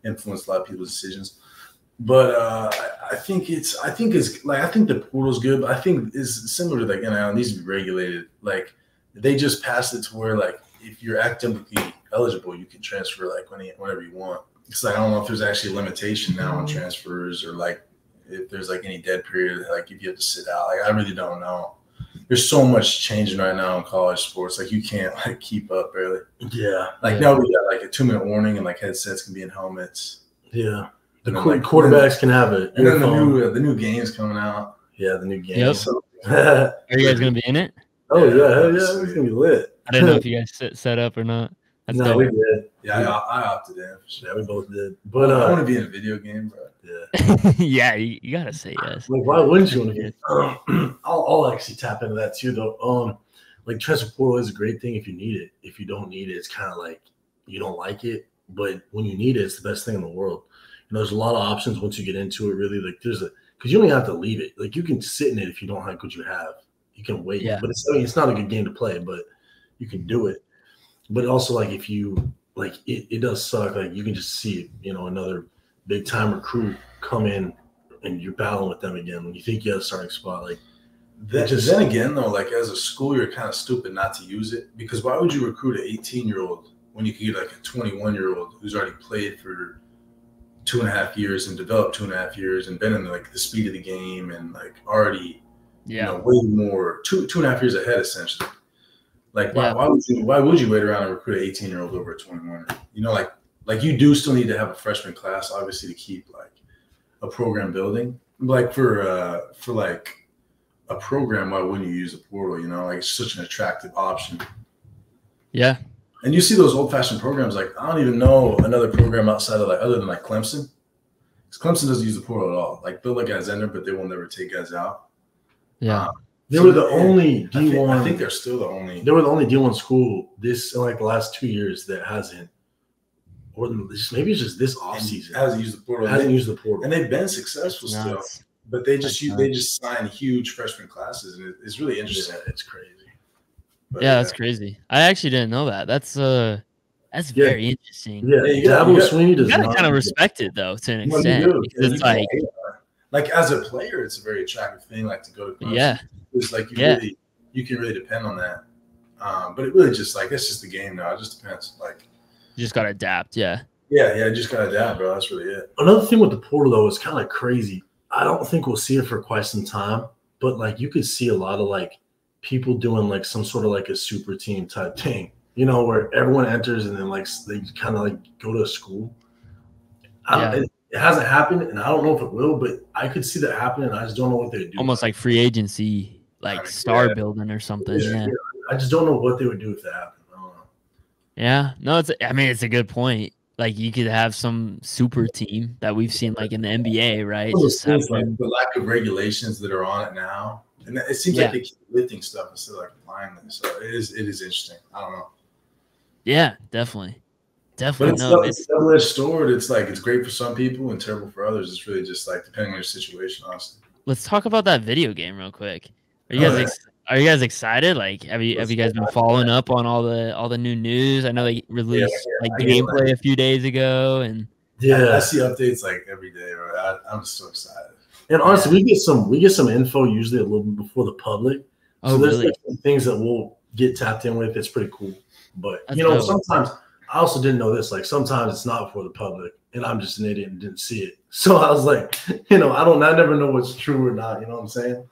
influence a lot of people's decisions. But I think the portal's good, but I think it's similar to like NIL. It needs to be regulated. Like they just passed it to where like if you're academically eligible, you can transfer like whenever you want. It's like I don't know if there's actually a limitation now on transfers or like if there's like any dead period, like if you have to sit out. Like I really don't know. There's so much changing right now in college sports. Like you can't like keep up barely.
Yeah.
Like now we got like a 2-minute warning and like headsets can be in helmets.
Yeah. The quarterbacks can have it.
And then the new game's coming out.
Yeah, the new game.
Yep.
So.
Are you guys gonna be in it?
Oh yeah, hell yeah, it's gonna be lit.
I didn't know if you guys set up or not. That's
no, we did.
Yeah, I opted in.
Yeah, we both did. But
I want to be in a video game, bro.
Yeah.
Yeah, you gotta say yes.
Like, why wouldn't you want to be? I'll actually tap into that too, though. Like transfer portal is a great thing if you need it. If you don't need it, it's kind of like you don't like it. But when you need it, it's the best thing in the world. There's a lot of options once you get into it. Really, like because you don't even have to leave it. Like you can sit in it if you don't like what you have. You can wait, but it's not a good game to play, but you can do it. But also, like if you like, it does suck. Like you can just see, another big time recruit come in, and you're battling with them again when you think you have a starting spot. Like
then again, though, like as a school, you're kind of stupid not to use it because why would you recruit an 18-year-old when you could get like a 21-year-old who's already played for 2.5 years and developed 2.5 years and been in like the speed of the game and like already. Way more 2.5 years ahead, essentially. Like, why would you wait around and recruit an 18-year-old over a 21-year-old? Like you do still need to have a freshman class, obviously, to keep like a program building. Like for like a program, why wouldn't you use a portal? Like it's such an attractive option.
Yeah.
And you see those old-fashioned programs. Like I don't even know another program outside of other than like Clemson. Because Clemson doesn't use the portal at all. Like they'll let guys in there, but they will never take guys out.
Yeah,
they were the only D1.
I think they're still the only.
They were the only D1 school in like the last 2 years that hasn't, or maybe it's just this offseason
hasn't used the portal. And they've been successful still. But they just sign huge freshman classes, and it's really interesting.
Yeah, it's crazy.
But, that's crazy. I actually didn't know that. That's very interesting.
Yeah, Sweeney does.
You gotta kind of respect it though to an extent because it's
like as a player, it's a very attractive thing. Like to go to Clemson.
Yeah,
it's like you can really depend on that. But it really just like it's just the game now. It just depends. Like
you just gotta adapt. Yeah.
You just gotta adapt, bro. That's really it.
Another thing with the portal though is kind of crazy. I don't think we'll see it for quite some time, but like you could see a lot of like people doing like some sort of like a super team type thing. Where everyone enters and then like they kind of like go to a school. It hasn't happened, and I don't know if it will, but I could see that happening. I just don't know what they would do.
Almost like free agency, like star building or something. Yeah.
I just don't know what they would do if that happened. I don't know.
Yeah, no, it's a good point. Like you could have some super team that we've seen like in the NBA, right?
Just have like the lack of regulations that are on it now, and it seems like they keep lifting stuff instead of like applying them. So it is interesting. I don't know.
Yeah, definitely.
But
Definitely no.
it's double-edged sword. It's like it's great for some people and terrible for others. It's really just like depending on your situation, honestly.
Let's talk about that video game real quick. Are you
Oh,
guys
yeah.
are you guys excited? Like, have you guys been following up on all the new news? I know they released like
I get,
gameplay
like-
a few days ago, and
I see updates like every day. Bro. I'm so excited.
And honestly, we get some info usually a little bit before the public.
oh
So there's
really?
like some things that we'll get tapped in with. It's pretty cool. But
That's
you know,
dope.
sometimes I also didn't know this. Like sometimes it's not before the public, and I'm just an idiot and didn't see it. So I was like, you know, I never know what's true or not. You know what I'm saying?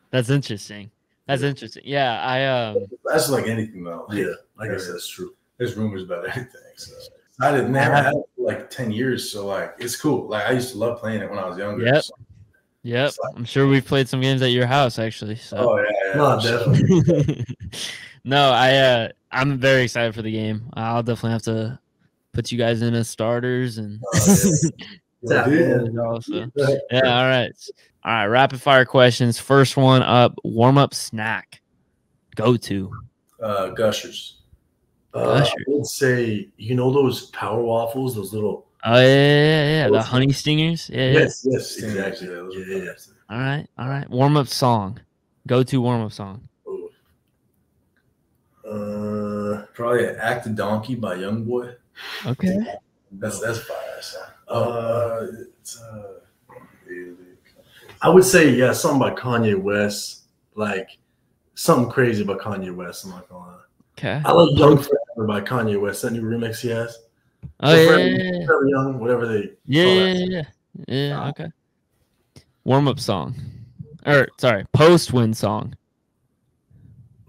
That's interesting. That's interesting. Yeah,
That's like anything though. Like,
Yeah, I guess that's true.
There's rumors about everything. So I didn't never had it for like 10 years. So like it's cool. Like I used to love playing it when I was younger.
Yep.
So,
Yep. I'm sure we've played some games at your house actually. So
oh yeah.
No, definitely.
no, I'm very excited for the game. I'll definitely have to put you guys in as starters and
Yeah, man.
also. Yeah, all right. All right, rapid fire questions. First one up, warm up snack. Go to.
Gushers.
I would say, you know, those power waffles, those little.
Oh yeah. The honey stingers. Yeah.
Yes,
Exactly.
exactly.
Yeah, those are
Yeah.
fantastic.
All right. Warm up song. Go to warm up song.
Probably Act a Donkey by Youngboy.
Okay.
That's fire. So.
I would say, yeah, something by Kanye West, like something crazy by Kanye West. I'm not gonna lie.
Okay.
I like Young Forever by Kanye West. That new remix he has.
Oh yeah.
Forever Young, whatever they. call that.
Yeah. Okay. Warm up song. Or sorry, post win song.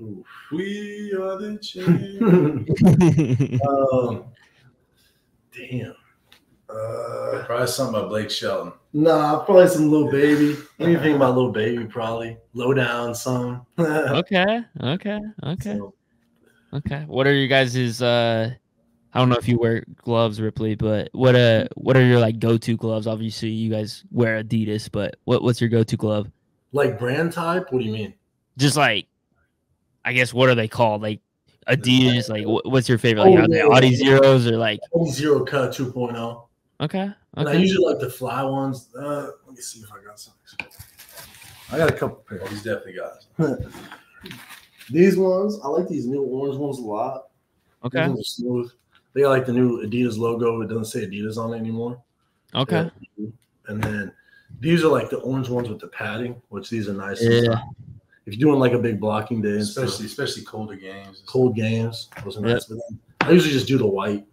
Ooh.
We are the champions.
Damn.
Probably something by Blake Shelton.
Nah, probably some Lil Baby. Anything about Lil Baby, probably. Low down some.
Okay.
So,
Okay. What are your guys' I don't know if you wear gloves, Ripley, but what are your like go-to gloves? Obviously, you guys wear Adidas, but what's your go-to glove?
like brand type? What do you mean?
Just like, I guess what are they called? Like Adidas. Like what's your favorite? Like
Oh,
are they
yeah.
Audi Zeros or like?
Zero Cut 2.0.
Okay.
And I
Okay.
usually like the fly ones. Let me see if I got some. I got a couple
Oh,
pairs.
he's definitely got it.
These ones, I like these new orange ones a lot. These
Okay.
ones are smooth. They got like the new Adidas logo. It doesn't say Adidas on it anymore.
Okay.
Yeah. And then these are like the orange ones with the padding, which these are nice.
Yeah.
If you're doing like a big blocking day, and stuff,
Especially colder games.
cold games, those are
Yep.
nice. But then I usually just do the white.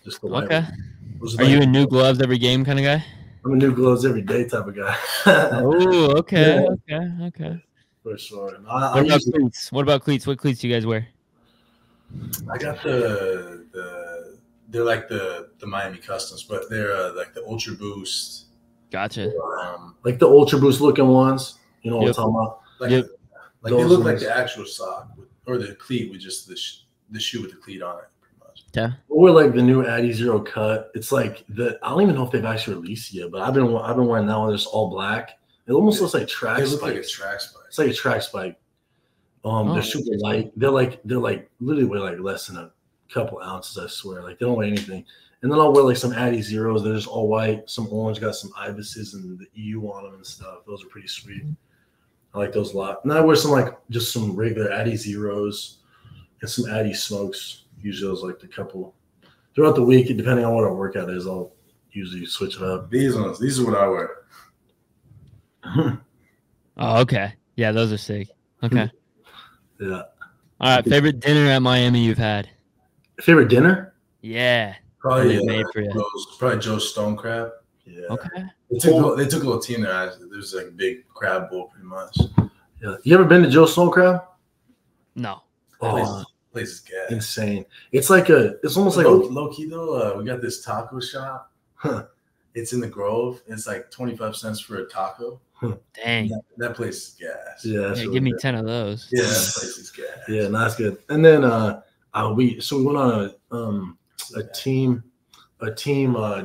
Just the white.
Okay.
one. Those
Are you in new gloves every game kind of guy?
I'm a new gloves every day type of guy.
Oh, okay.
Yeah.
Okay.
For sure. And I
What about
usually,
cleats? What cleats do you guys wear?
I got they're like the Miami Customs, but they're like the Ultra Boost.
Gotcha.
like the Ultra Boost looking ones. You know what
Yep.
I'm talking about?
Like,
Yep.
like they
Those
look like
ones.
the actual sock or the cleat with just the shoe with the cleat on it, pretty much.
Yeah.
Or like the new Addy Zero Cut. It's like I don't even know if they've actually released it yet, but I've been wearing that one. It's all black. It almost looks like track
They look like a
spikes.
track spike.
It's like a track spike.
Oh,
They're super light. They're like literally weigh like less than a couple ounces. I swear. Like they don't weigh anything. And then I'll wear like some Addy Zeros. They're just all white. Some orange, got some ibises and the EU on them and stuff. Those are pretty sweet. I like those a lot. And I wear just some regular Addy Zeros and some Addy Smokes. Usually those like the couple throughout the week, depending on what our workout is. I'll usually switch it up.
These are what I wear.
Oh, okay. Yeah, those are sick. Okay.
Yeah.
All right. Favorite dinner at Miami you've had?
Favorite dinner?
Yeah.
Probably
They made for you.
Joe's Stone Crab.
Yeah.
Okay.
They took a little team there. There's like a big crab bowl, pretty much.
Yeah. You ever been to Joe's Stone Crab?
No.
Oh,
Place is gas.
insane. It's almost like
Low key though, we got this taco shop.
Huh.
It's in the Grove. It's like 25 cents for a taco.
Dang.
That place is gas.
yeah, that's
Yeah,
really
give me
good.
10 of those.
Yeah, that place is gas.
Yeah, no, that's good. And then we went on a team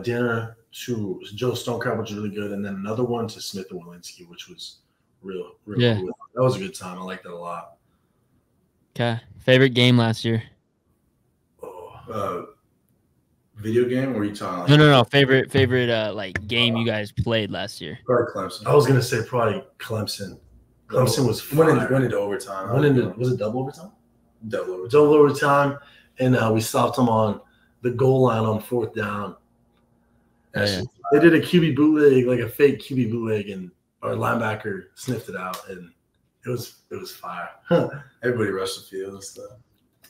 dinner to Joe's Stone Crab, which was really good, and then another one to Smith and Walensky, which was real
Yeah.
cool. That was a good time. I liked that a lot.
Okay. Favorite game last year?
Oh,
Video game, or are you talking like
No. Favorite like game you guys played last year?
probably Clemson?
I was gonna say probably Clemson. Clemson was
went
fire.
into overtime.
Was it double overtime?
Double overtime.
Double overtime, and we stopped them on the goal line on 4th down.
Yeah.
They did a QB bootleg, like a fake QB bootleg, and our linebacker sniffed it out, and it was fire.
Everybody rushed the field and stuff.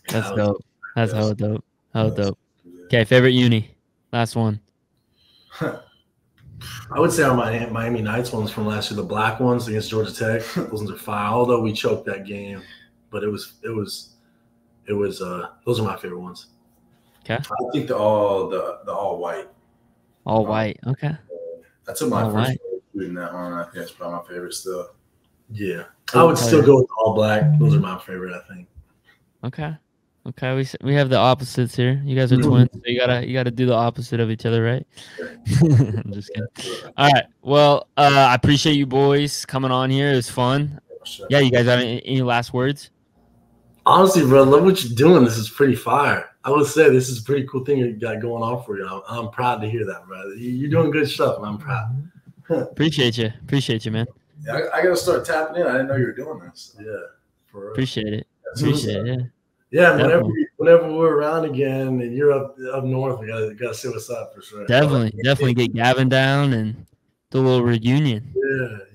That's dope. That's hella dope. Hella dope. Okay, favorite uni. Last one.
I would say our Miami Knights ones from last year, the black ones against Georgia Tech. Those ones are fire. Although we choked that game, but it was those are my favorite ones.
Okay.
I think the all white.
All white. Okay.
I took my
All
first
white.
shooting that one. I think that's probably my favorite still.
Yeah, I would still go with all black. Those are my favorite, I think.
Okay. Okay. We have the opposites here. You guys are twins, so you gotta do the opposite of each other, right? I'm just kidding. All right. Well, I appreciate you boys coming on here. It was fun. Yeah. You guys have any last words?
Honestly, bro, love what you're doing. This is pretty fire. I would say this is a pretty cool thing you got going on for you. I'm proud to hear that, brother. You're doing good stuff, and I'm proud.
Appreciate you, man.
Yeah, I gotta start tapping in. I didn't know you were doing this.
Yeah, for real.
Appreciate it. Appreciate it.
Yeah,
Definitely.
whenever we're around again and you're up north, we gotta see what's up for sure.
Definitely get Gavin down and do a little reunion.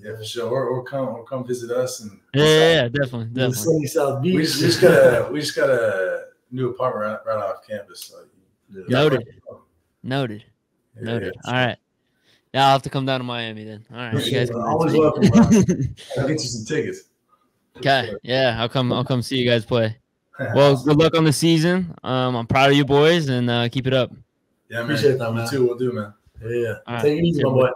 Yeah, for sure. Or come visit us and
Yeah, definitely.
The sunny South Beach.
we just got a new apartment right off campus. So
Noted.
Yeah.
All right. Yeah, I'll have to come down to Miami then. All right, you guys can
Always
visit
welcome,
me.
bro.
I'll get you some tickets.
Okay. Yeah, I'll come see you guys play. Well, good luck on the season. I'm proud of you boys and keep it up.
Yeah, man.
Appreciate that, man.
You too. We'll do, man.
Yeah.
All right.
Take it easy, my boy.